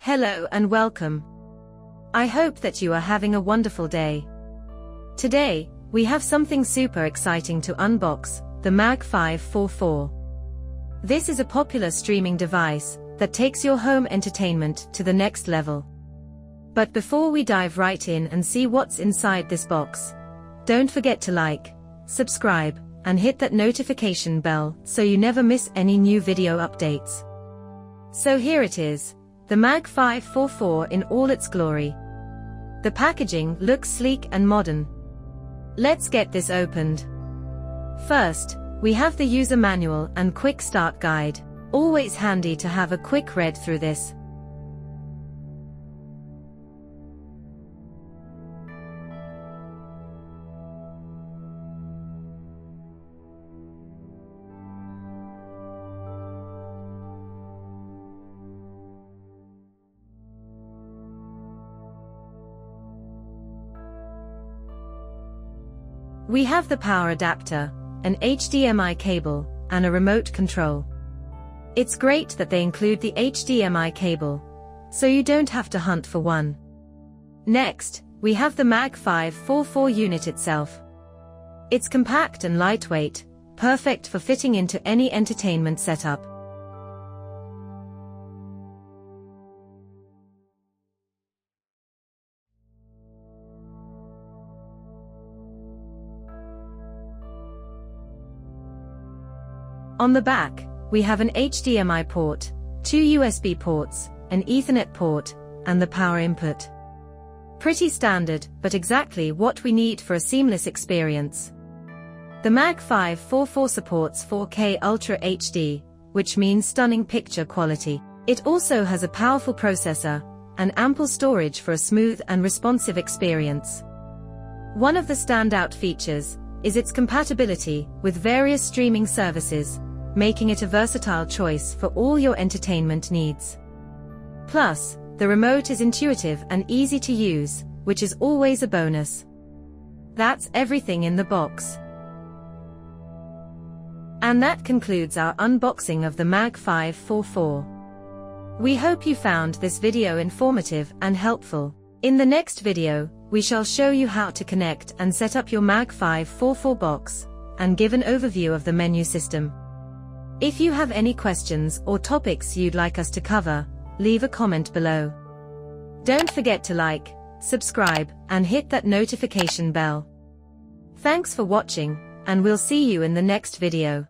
Hello and welcome. I hope that you are having a wonderful day. Today, we have something super exciting to unbox, the Mag 544. This is a popular streaming device that takes your home entertainment to the next level. But before we dive right in and see what's inside this box, don't forget to like, subscribe, and hit that notification bell so you never miss any new video updates. So here it is, the Mag 544 in all its glory. The packaging looks sleek and modern. Let's get this opened. First, we have the user manual and quick start guide. Always handy to have a quick read through this. We have the power adapter, an HDMI cable, and a remote control. It's great that they include the HDMI cable, so you don't have to hunt for one. Next, we have the Mag 544 unit itself. It's compact and lightweight, perfect for fitting into any entertainment setup. On the back, we have an HDMI port, two USB ports, an Ethernet port, and the power input. Pretty standard, but exactly what we need for a seamless experience. The Mag 544 supports 4K Ultra HD, which means stunning picture quality. It also has a powerful processor, and ample storage for a smooth and responsive experience. One of the standout features is its compatibility with various streaming services, making it a versatile choice for all your entertainment needs. Plus, the remote is intuitive and easy to use, which is always a bonus. That's everything in the box. And that concludes our unboxing of the Mag 544. We hope you found this video informative and helpful. In the next video, we shall show you how to connect and set up your Mag 544 box, and give an overview of the menu system. If you have any questions or topics you'd like us to cover, leave a comment below. Don't forget to like, subscribe, and hit that notification bell. Thanks for watching, and we'll see you in the next video.